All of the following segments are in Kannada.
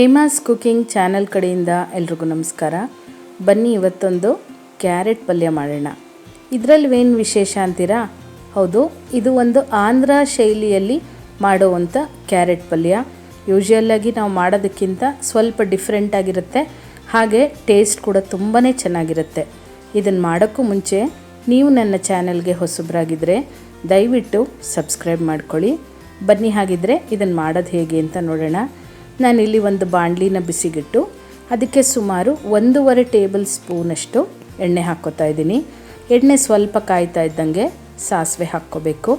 ಹೇಮಾಸ್ ಕುಕಿಂಗ್ ಚಾನಲ್ ಕಡೆಯಿಂದ ಎಲ್ರಿಗೂ ನಮಸ್ಕಾರ. ಬನ್ನಿ ಇವತ್ತೊಂದು ಕ್ಯಾರೆಟ್ ಪಲ್ಯ ಮಾಡೋಣ. ಇದರಲ್ಲಿ ಏನು ವಿಶೇಷ ಅಂತೀರಾ? ಹೌದು, ಇದು ಒಂದು ಆಂಧ್ರ ಶೈಲಿಯಲ್ಲಿ ಮಾಡುವಂಥ ಕ್ಯಾರೆಟ್ ಪಲ್ಯ. ಯೂಶುವಲ್ಲಾಗಿ ನಾವು ಮಾಡೋದಕ್ಕಿಂತ ಸ್ವಲ್ಪ ಡಿಫ್ರೆಂಟ್ ಆಗಿರುತ್ತೆ, ಹಾಗೆ ಟೇಸ್ಟ್ ಕೂಡ ತುಂಬಾ ಚೆನ್ನಾಗಿರುತ್ತೆ. ಇದನ್ನು ಮಾಡೋಕ್ಕೂ ಮುಂಚೆ ನೀವು ನನ್ನ ಚಾನಲ್ಗೆ ಹೊಸಬರಾಗಿದ್ದರೆ ದಯವಿಟ್ಟು ಸಬ್ಸ್ಕ್ರೈಬ್ ಮಾಡ್ಕೊಳ್ಳಿ. ಬನ್ನಿ ಹಾಗಿದ್ರೆ ಇದನ್ನು ಮಾಡೋದು ಹೇಗೆ ಅಂತ ನೋಡೋಣ. ನಾನಿಲ್ಲಿ ಒಂದು ಬಾಣಲಿನ ಬಿಸಿಗಿಟ್ಟು ಅದಕ್ಕೆ ಸುಮಾರು 1.5 ಟೇಬಲ್ ಸ್ಪೂನಷ್ಟು ಎಣ್ಣೆ ಹಾಕ್ಕೋತಾ ಇದ್ದೀನಿ. ಎಣ್ಣೆ ಸ್ವಲ್ಪ ಕಾಯ್ತಾ ಇದ್ದಂಗೆ ಸಾಸಿವೆ ಹಾಕ್ಕೋಬೇಕು.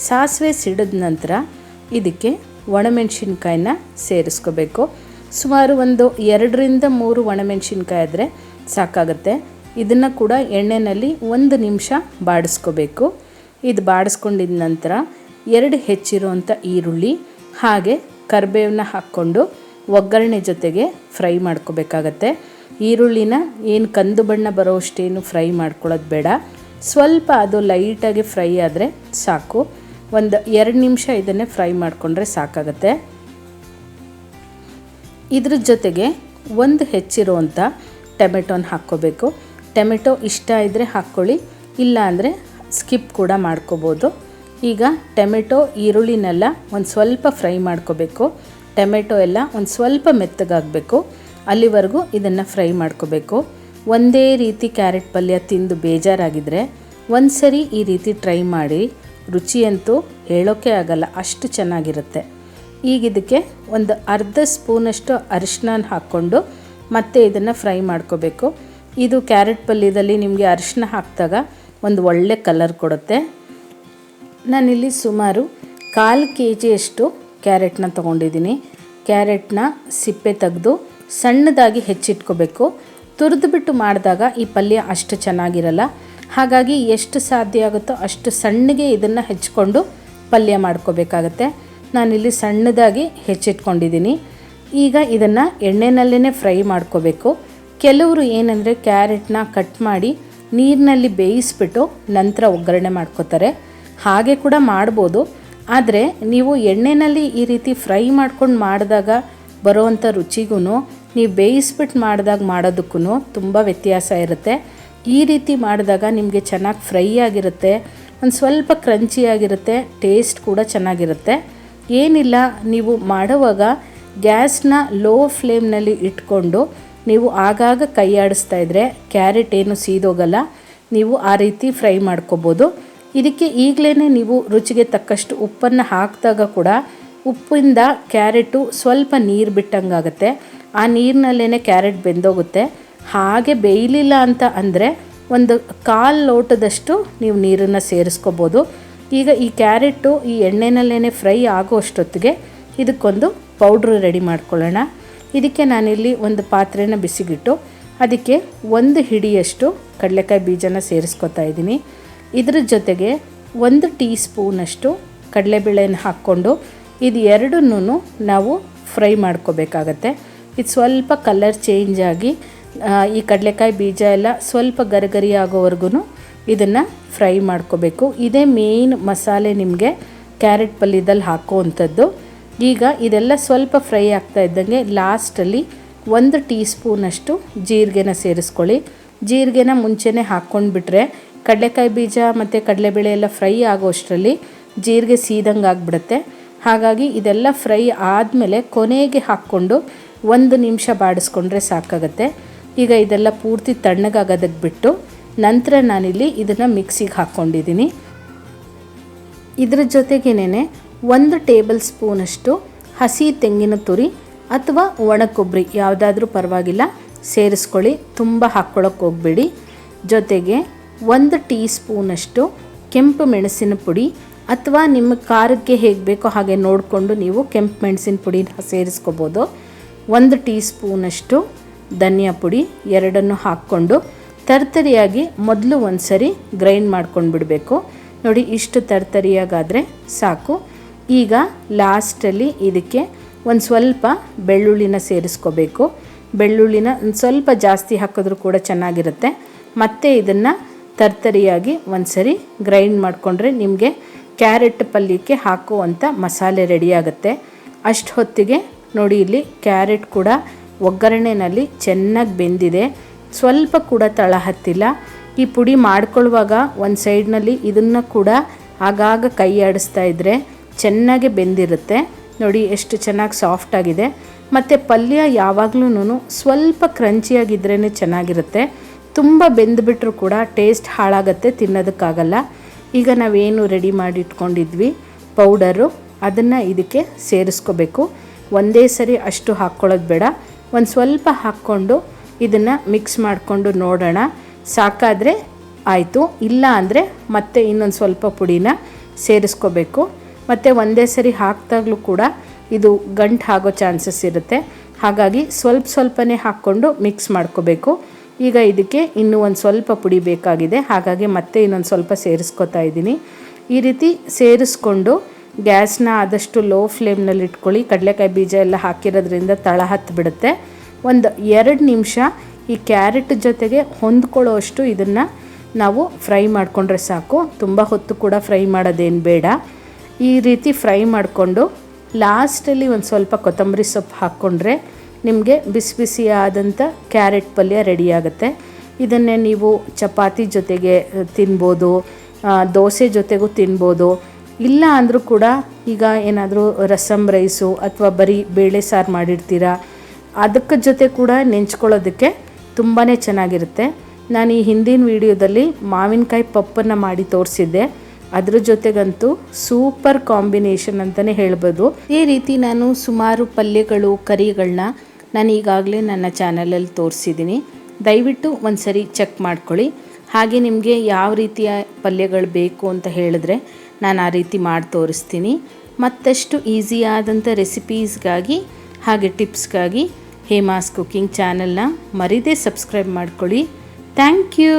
ಸಾಸಿವೆ ಸಿಡಿದ ನಂತರ ಇದಕ್ಕೆ ಒಣಮೆಣಸಿನ್ಕಾಯಿನ ಸೇರಿಸ್ಕೋಬೇಕು. ಸುಮಾರು ಒಂದು 2ರಿಂದ 3 ಒಣಮೆಣಸಿನ್ಕಾಯಿ ಆದರೆ ಸಾಕಾಗುತ್ತೆ. ಇದನ್ನು ಕೂಡ ಎಣ್ಣೆಯಲ್ಲಿ 1 ನಿಮಿಷ ಬಾಡಿಸ್ಕೋಬೇಕು. ಇದು ಬಾಡಿಸ್ಕೊಂಡಿದ ನಂತರ 2 ಹೆಚ್ಚಿರುವಂಥ ಈರುಳ್ಳಿ ಹಾಗೆ ಕರಿಬೇವನ್ನ ಹಾಕ್ಕೊಂಡು ಒಗ್ಗರಣೆ ಜೊತೆಗೆ ಫ್ರೈ ಮಾಡ್ಕೋಬೇಕಾಗತ್ತೆ. ಈರುಳ್ಳಿನ ಏನು ಕಂದು ಬಣ್ಣ ಬರೋಷ್ಟೇನು ಫ್ರೈ ಮಾಡ್ಕೊಳ್ಳೋದು ಬೇಡ, ಸ್ವಲ್ಪ ಅದು ಲೈಟಾಗಿ ಫ್ರೈ ಆದರೆ ಸಾಕು. ಒಂದು 2 ನಿಮಿಷ ಇದನ್ನೇ ಫ್ರೈ ಮಾಡಿಕೊಂಡ್ರೆ ಸಾಕಾಗತ್ತೆ. ಇದ್ರ ಜೊತೆಗೆ 1 ಹೆಚ್ಚಿರುವಂಥ ಟೊಮೆಟೊನ ಹಾಕ್ಕೋಬೇಕು. ಟೊಮೆಟೊ ಇಷ್ಟ ಇದ್ದರೆ ಹಾಕ್ಕೊಳ್ಳಿ, ಇಲ್ಲ ಅಂದರೆ ಸ್ಕಿಪ್ ಕೂಡ ಮಾಡ್ಕೋಬೋದು. ಈಗ ಟೊಮೆಟೊ ಈರುಳ್ಳಿನೆಲ್ಲ ಒಂದು ಸ್ವಲ್ಪ ಫ್ರೈ ಮಾಡ್ಕೋಬೇಕು. ಟೊಮೆಟೊ ಎಲ್ಲ ಒಂದು ಸ್ವಲ್ಪ ಮೆತ್ತಗಾಗಬೇಕು, ಅಲ್ಲಿವರೆಗೂ ಇದನ್ನು ಫ್ರೈ ಮಾಡ್ಕೋಬೇಕು. ಒಂದೇ ರೀತಿ ಕ್ಯಾರೆಟ್ ಪಲ್ಯ ತಿಂದು ಬೇಜಾರಾಗಿದ್ದರೆ ಒಂದು ಸರಿ ಈ ರೀತಿ ಟ್ರೈ ಮಾಡಿ, ರುಚಿಯಂತೂ ಹೇಳೋಕ್ಕೆ ಆಗಲ್ಲ, ಅಷ್ಟು ಚೆನ್ನಾಗಿರುತ್ತೆ. ಈಗ ಇದಕ್ಕೆ ಒಂದು ಅರ್ಧ ಸ್ಪೂನಷ್ಟು ಅರಿಶಿನ ಹಾಕ್ಕೊಂಡು ಮತ್ತೆ ಇದನ್ನು ಫ್ರೈ ಮಾಡ್ಕೋಬೇಕು. ಇದು ಕ್ಯಾರೆಟ್ ಪಲ್ಯದಲ್ಲಿ ನಿಮಗೆ ಅರಿಶಿನ ಹಾಕಿದಾಗ ಒಂದು ಒಳ್ಳೆ ಕಲರ್ ಕೊಡುತ್ತೆ. ನಾನಿಲ್ಲಿ ಸುಮಾರು 1/4 kg ಕ್ಯಾರೆಟ್ನ ತೊಗೊಂಡಿದ್ದೀನಿ. ಕ್ಯಾರೆಟ್ನ ಸಿಪ್ಪೆ ತೆಗೆದು ಸಣ್ಣದಾಗಿ ಹೆಚ್ಚಿಟ್ಕೋಬೇಕು. ತುರಿದುಬಿಟ್ಟು ಮಾಡಿದಾಗ ಈ ಪಲ್ಯ ಅಷ್ಟು ಚೆನ್ನಾಗಿರಲ್ಲ, ಹಾಗಾಗಿ ಎಷ್ಟು ಸಾಧ್ಯ ಆಗುತ್ತೋ ಅಷ್ಟು ಸಣ್ಣಗೆ ಇದನ್ನು ಹೆಚ್ಚಿಕೊಂಡು ಪಲ್ಯ ಮಾಡ್ಕೋಬೇಕಾಗತ್ತೆ. ನಾನಿಲ್ಲಿ ಸಣ್ಣದಾಗಿ ಹೆಚ್ಚಿಟ್ಕೊಂಡಿದ್ದೀನಿ. ಈಗ ಇದನ್ನು ಎಣ್ಣೆನಲ್ಲೇ ಫ್ರೈ ಮಾಡ್ಕೋಬೇಕು. ಕೆಲವರು ಏನಂದರೆ ಕ್ಯಾರೆಟ್ನ ಕಟ್ ಮಾಡಿ ನೀರಿನಲ್ಲಿ ಬೇಯಿಸ್ಬಿಟ್ಟು ನಂತರ ಒಗ್ಗರಣೆ ಮಾಡ್ಕೋತಾರೆ, ಹಾಗೆ ಕೂಡ ಮಾಡ್ಬೋದು. ಆದರೆ ನೀವು ಎಣ್ಣೆಯಲ್ಲಿ ಈ ರೀತಿ ಫ್ರೈ ಮಾಡ್ಕೊಂಡು ಮಾಡಿದಾಗ ಬರೋವಂಥ ರುಚಿಗೂ ನೀವು ಬೇಯಿಸ್ಬಿಟ್ಟು ಮಾಡಿದಾಗ ಮಾಡೋದಕ್ಕೂ ತುಂಬ ವ್ಯತ್ಯಾಸ ಇರುತ್ತೆ. ಈ ರೀತಿ ಮಾಡಿದಾಗ ನಿಮಗೆ ಚೆನ್ನಾಗಿ ಫ್ರೈ ಆಗಿರುತ್ತೆ, ಒಂದು ಸ್ವಲ್ಪ ಕ್ರಂಚಿಯಾಗಿರುತ್ತೆ, ಟೇಸ್ಟ್ ಕೂಡ ಚೆನ್ನಾಗಿರುತ್ತೆ. ಏನಿಲ್ಲ, ನೀವು ಮಾಡುವಾಗ ಗ್ಯಾಸ್ನ ಲೋ ಫ್ಲೇಮ್ನಲ್ಲಿ ಇಟ್ಕೊಂಡು ನೀವು ಆಗಾಗ ಕೈ ಆಡಿಸ್ತಾ ಇದ್ದರೆ ಕ್ಯಾರೆಟ್ ಏನು ಸೀದೋಗಲ್ಲ. ನೀವು ಆ ರೀತಿ ಫ್ರೈ ಮಾಡ್ಕೋಬೋದು. ಇದಕ್ಕೆ ಈಗಲೇ ನೀವು ರುಚಿಗೆ ತಕ್ಕಷ್ಟು ಉಪ್ಪನ್ನು ಹಾಕಿದಾಗ ಕೂಡ ಉಪ್ಪಿಂದ ಕ್ಯಾರೆಟು ಸ್ವಲ್ಪ ನೀರು ಬಿಟ್ಟಂಗಾಗುತ್ತೆ. ಆ ನೀರಿನಲ್ಲೇ ಕ್ಯಾರೆಟ್ ಬೆಂದೋಗುತ್ತೆ. ಹಾಗೆ ಬೇಯಲಿಲ್ಲ ಅಂತ ಅಂದರೆ ಒಂದು 1/4 ಲೋಟದಷ್ಟು ನೀವು ನೀರನ್ನು ಸೇರಿಸ್ಕೋಬೋದು. ಈಗ ಈ ಕ್ಯಾರೆಟು ಈ ಎಣ್ಣೆನಲ್ಲೇ ಫ್ರೈ ಆಗೋ ಅಷ್ಟೊತ್ತಿಗೆ ಇದಕ್ಕೊಂದು ಪೌಡ್ರ್ ರೆಡಿ ಮಾಡ್ಕೊಳ್ಳೋಣ. ಇದಕ್ಕೆ ನಾನಿಲ್ಲಿ ಒಂದು ಪಾತ್ರೆನ ಬಿಸಿಗಿಟ್ಟು ಅದಕ್ಕೆ 1 ಹಿಡಿಯಷ್ಟು ಕಡಲೆಕಾಯಿ ಬೀಜನ ಸೇರಿಸ್ಕೊತಾ ಇದ್ದೀನಿ. ಇದ್ರ ಜೊತೆಗೆ 1 ಟೀ ಸ್ಪೂನಷ್ಟು ಕಡಲೆಬೇಳೆನ ಹಾಕ್ಕೊಂಡು ಇದು ಎರಡನ್ನೂ ನಾವು ಫ್ರೈ ಮಾಡ್ಕೋಬೇಕಾಗತ್ತೆ. ಇದು ಸ್ವಲ್ಪ ಕಲರ್ ಚೇಂಜ್ ಆಗಿ ಈ ಕಡಲೆಕಾಯಿ ಬೀಜ ಎಲ್ಲ ಸ್ವಲ್ಪ ಗರಿಗರಿ ಆಗೋವರೆಗೂ ಇದನ್ನು ಫ್ರೈ ಮಾಡ್ಕೋಬೇಕು. ಇದೇ ಮೇಯ್ನ್ ಮಸಾಲೆ ನಿಮಗೆ ಕ್ಯಾರೆಟ್ ಪಲ್ಯದಲ್ಲಿ ಹಾಕೋವಂಥದ್ದು. ಈಗ ಇದೆಲ್ಲ ಸ್ವಲ್ಪ ಫ್ರೈ ಆಗ್ತಾ ಇದ್ದಂಗೆ ಲಾಸ್ಟಲ್ಲಿ 1 ಟೀ ಸ್ಪೂನಷ್ಟು ಜೀರಿಗೆನ ಸೇರಿಸ್ಕೊಳ್ಳಿ. ಜೀರಿಗೆನ ಮುಂಚೆನೇ ಹಾಕ್ಕೊಂಡ್ಬಿಟ್ರೆ ಕಡಲೆಕಾಯಿ ಬೀಜ ಮತ್ತು ಕಡಲೆಬೇಳೆ ಎಲ್ಲ ಫ್ರೈ ಆಗೋ ಅಷ್ಟರಲ್ಲಿ ಜೀರಿಗೆ ಸೀದಂಗೆ ಆಗಿಬಿಡುತ್ತೆ. ಹಾಗಾಗಿ ಇದೆಲ್ಲ ಫ್ರೈ ಆದಮೇಲೆ ಕೊನೆಗೆ ಹಾಕ್ಕೊಂಡು 1 ನಿಮಿಷ ಬಾಡಿಸ್ಕೊಂಡ್ರೆ ಸಾಕಾಗುತ್ತೆ. ಈಗ ಇದೆಲ್ಲ ಪೂರ್ತಿ ತಣ್ಣಗಾಗೋದಕ್ಕೆ ಬಿಟ್ಟು ನಂತರ ನಾನಿಲ್ಲಿ ಇದನ್ನು ಮಿಕ್ಸಿಗೆ ಹಾಕ್ಕೊಂಡಿದ್ದೀನಿ. ಇದ್ರ ಜೊತೆಗೇನೆ 1 ಟೇಬಲ್ ಸ್ಪೂನಷ್ಟು ಹಸಿ ತೆಂಗಿನ ತುರಿ ಅಥವಾ ಒಣ ಕೊಬ್ಬರಿ ಯಾವುದಾದ್ರೂ ಪರವಾಗಿಲ್ಲ ಸೇರಿಸ್ಕೊಳ್ಳಿ, ತುಂಬ ಹಾಕ್ಕೊಳ್ಳೋಕೆ ಹೋಗಬೇಡಿ. ಜೊತೆಗೆ 1 ಟೀ ಸ್ಪೂನಷ್ಟು ಕೆಂಪು ಮೆಣಸಿನ ಪುಡಿ ಅಥವಾ ನಿಮ್ಮ ಖಾರಕ್ಕೆ ಹೇಗೆ ಬೇಕೋ ಹಾಗೆ ನೋಡಿಕೊಂಡು ನೀವು ಕೆಂಪು ಮೆಣಸಿನ ಪುಡಿನ ಸೇರಿಸ್ಕೋಬೋದು. 1 ಟೀ ಸ್ಪೂನಷ್ಟು ಧನಿಯಾ ಪುಡಿ, ಎರಡನ್ನು ಹಾಕ್ಕೊಂಡು ತರ್ತರಿಯಾಗಿ ಮೊದಲು ಒಂದು ಸರಿ ಗ್ರೈಂಡ್ ಮಾಡ್ಕೊಂಡು ಬಿಡಬೇಕು. ನೋಡಿ, ಇಷ್ಟು ತರ್ತರಿಯಾಗಾದರೆ ಸಾಕು. ಈಗ ಲಾಸ್ಟಲ್ಲಿ ಇದಕ್ಕೆ ಒಂದು ಸ್ವಲ್ಪ ಬೆಳ್ಳುಳ್ಳಿನ ಸೇರಿಸ್ಕೋಬೇಕು. ಬೆಳ್ಳುಳ್ಳಿನ ಒಂದು ಸ್ವಲ್ಪ ಜಾಸ್ತಿ ಹಾಕಿದ್ರೂ ಕೂಡ ಚೆನ್ನಾಗಿರುತ್ತೆ. ಮತ್ತು ಇದನ್ನು ತರ್ತರಿಯಾಗಿ ಒಂದು ಸರಿ ಗ್ರೈಂಡ್ ಮಾಡಿಕೊಂಡ್ರೆ ನಿಮಗೆ ಕ್ಯಾರೆಟ್ ಪಲ್ಯಕ್ಕೆ ಹಾಕುವಂಥ ಮಸಾಲೆ ರೆಡಿ ಆಗುತ್ತೆ. ಅಷ್ಟು ಹೊತ್ತಿಗೆ ನೋಡಿ ಇಲ್ಲಿ ಕ್ಯಾರೆಟ್ ಕೂಡ ಒಗ್ಗರಣೆನಲ್ಲಿ ಚೆನ್ನಾಗಿ ಬೆಂದಿದೆ, ಸ್ವಲ್ಪ ಕೂಡ ತಳ ಹತ್ತಿಲ್ಲ. ಈ ಪುಡಿ ಮಾಡ್ಕೊಳ್ಳುವಾಗ ಒಂದು ಸೈಡ್ನಲ್ಲಿ ಇದನ್ನು ಕೂಡ ಆಗಾಗ ಕೈ ಆಡಿಸ್ತಾ ಇದ್ದರೆ ಚೆನ್ನಾಗಿ ಬೆಂದಿರುತ್ತೆ. ನೋಡಿ ಎಷ್ಟು ಚೆನ್ನಾಗಿ ಸಾಫ್ಟ್ ಆಗಿದೆ. ಮತ್ತು ಪಲ್ಯ ಯಾವಾಗಲೂ ಸ್ವಲ್ಪ ಕ್ರಂಚಿಯಾಗಿದ್ರೇ ಚೆನ್ನಾಗಿರುತ್ತೆ. ತುಂಬ ಬೆಂದುಬಿಟ್ರೂ ಕೂಡ ಟೇಸ್ಟ್ ಹಾಳಾಗತ್ತೆ, ತಿನ್ನೋದಕ್ಕಾಗಲ್ಲ. ಈಗ ನಾವೇನು ರೆಡಿ ಮಾಡಿ ಇಟ್ಕೊಂಡಿದ್ವಿ ಪೌಡರು, ಅದನ್ನು ಇದಕ್ಕೆ ಸೇರಿಸ್ಕೋಬೇಕು. ಒಂದೇ ಸರಿ ಅಷ್ಟು ಹಾಕ್ಕೊಳ್ಳೋದು ಬೇಡ, ಒಂದು ಸ್ವಲ್ಪ ಹಾಕ್ಕೊಂಡು ಇದನ್ನು ಮಿಕ್ಸ್ ಮಾಡಿಕೊಂಡು ನೋಡೋಣ. ಸಾಕಾದರೆ ಆಯಿತು, ಇಲ್ಲ ಅಂದರೆ ಮತ್ತೆ ಇನ್ನೊಂದು ಸ್ವಲ್ಪ ಪುಡಿನ ಸೇರಿಸ್ಕೋಬೇಕು. ಮತ್ತು ಒಂದೇ ಸರಿ ಹಾಕಿದಾಗಲೂ ಕೂಡ ಇದು ಗಂಟು ಆಗೋ ಚಾನ್ಸಸ್ ಇರುತ್ತೆ. ಹಾಗಾಗಿ ಸ್ವಲ್ಪನೇ ಹಾಕ್ಕೊಂಡು ಮಿಕ್ಸ್ ಮಾಡ್ಕೋಬೇಕು. ಈಗ ಇದಕ್ಕೆ ಇನ್ನೂ ಒಂದು ಸ್ವಲ್ಪ ಪುಡಿ ಬೇಕಾಗಿದೆ, ಹಾಗಾಗಿ ಮತ್ತೆ ಇನ್ನೊಂದು ಸ್ವಲ್ಪ ಸೇರಿಸ್ಕೊತಾ ಇದ್ದೀನಿ. ಈ ರೀತಿ ಸೇರಿಸ್ಕೊಂಡು ಗ್ಯಾಸ್ನ ಆದಷ್ಟು ಲೋ ಫ್ಲೇಮ್ನಲ್ಲಿ ಇಟ್ಕೊಳ್ಳಿ. ಕಡಲೆಕಾಯಿ ಬೀಜ ಎಲ್ಲ ಹಾಕಿರೋದ್ರಿಂದ ತಳ ಹತ್ತಿಬಿಡುತ್ತೆ. ಒಂದು 2 ನಿಮಿಷ ಈ ಕ್ಯಾರೆಟ್ ಜೊತೆಗೆ ಹೊಂದ್ಕೊಳ್ಳೋ ಅಷ್ಟು ಇದನ್ನು ನಾವು ಫ್ರೈ ಮಾಡಿಕೊಂಡ್ರೆ ಸಾಕು. ತುಂಬ ಹೊತ್ತು ಕೂಡ ಫ್ರೈ ಮಾಡೋದೇನು ಬೇಡ. ಈ ರೀತಿ ಫ್ರೈ ಮಾಡಿಕೊಂಡು ಲಾಸ್ಟಲ್ಲಿ ಒಂದು ಸ್ವಲ್ಪ ಕೊತ್ತಂಬರಿ ಸೊಪ್ಪು ಹಾಕ್ಕೊಂಡ್ರೆ ನಿಮಗೆ ಬಿಸಿ ಬಿಸಿಯಾದಂಥ ಕ್ಯಾರೆಟ್ ಪಲ್ಯ ರೆಡಿಯಾಗುತ್ತೆ. ಇದನ್ನೇ ನೀವು ಚಪಾತಿ ಜೊತೆಗೆ ತಿನ್ಬೋದು, ದೋಸೆ ಜೊತೆಗೂ ತಿನ್ಬೋದು. ಇಲ್ಲ ಅಂದರೂ ಕೂಡ ಈಗ ಏನಾದರೂ ರಸಮ್ ರೈಸು ಅಥವಾ ಬರೀ ಬೇಳೆ ಸಾರು ಮಾಡಿರ್ತೀರ, ಅದಕ್ಕೆ ಜೊತೆ ಕೂಡ ನೆಂಚ್ಕೊಳ್ಳೋದಕ್ಕೆ ತುಂಬಾ ಚೆನ್ನಾಗಿರುತ್ತೆ. ನಾನು ಈ ಹಿಂದಿನ ವಿಡಿಯೋದಲ್ಲಿ ಮಾವಿನಕಾಯಿ ಪಪ್ಪನ್ನು ಮಾಡಿ ತೋರಿಸಿದ್ದೆ, ಅದ್ರ ಜೊತೆಗಂತೂ ಸೂಪರ್ ಕಾಂಬಿನೇಷನ್ ಅಂತಲೇ ಹೇಳ್ಬೋದು. ಈ ರೀತಿ ನಾನು ಸುಮಾರು ಪಲ್ಯಗಳು ಕರಿಗಳನ್ನ ನಾನು ಈಗಾಗಲೇ ನನ್ನ ಚಾನಲಲ್ಲಿ ತೋರಿಸಿದ್ದೀನಿ. ದಯವಿಟ್ಟು ಒಂದು ಸರಿ ಚೆಕ್ ಮಾಡ್ಕೊಳ್ಳಿ. ಹಾಗೆ ನಿಮಗೆ ಯಾವ ರೀತಿಯ ಪಲ್ಯಗಳು ಬೇಕು ಅಂತ ಹೇಳಿದ್ರೆ ನಾನು ಆ ರೀತಿ ಮಾಡಿ ತೋರಿಸ್ತೀನಿ. ಮತ್ತಷ್ಟು ಈಸಿಯಾದಂಥ ರೆಸಿಪೀಸ್ಗಾಗಿ ಹಾಗೆ ಟಿಪ್ಸ್ಗಾಗಿ ಹೇಮಾಸ್ ಕುಕಿಂಗ್ ಚಾನಲ್ನ ಮರೀದೇ ಸಬ್ಸ್ಕ್ರೈಬ್ ಮಾಡ್ಕೊಳ್ಳಿ. Thank you.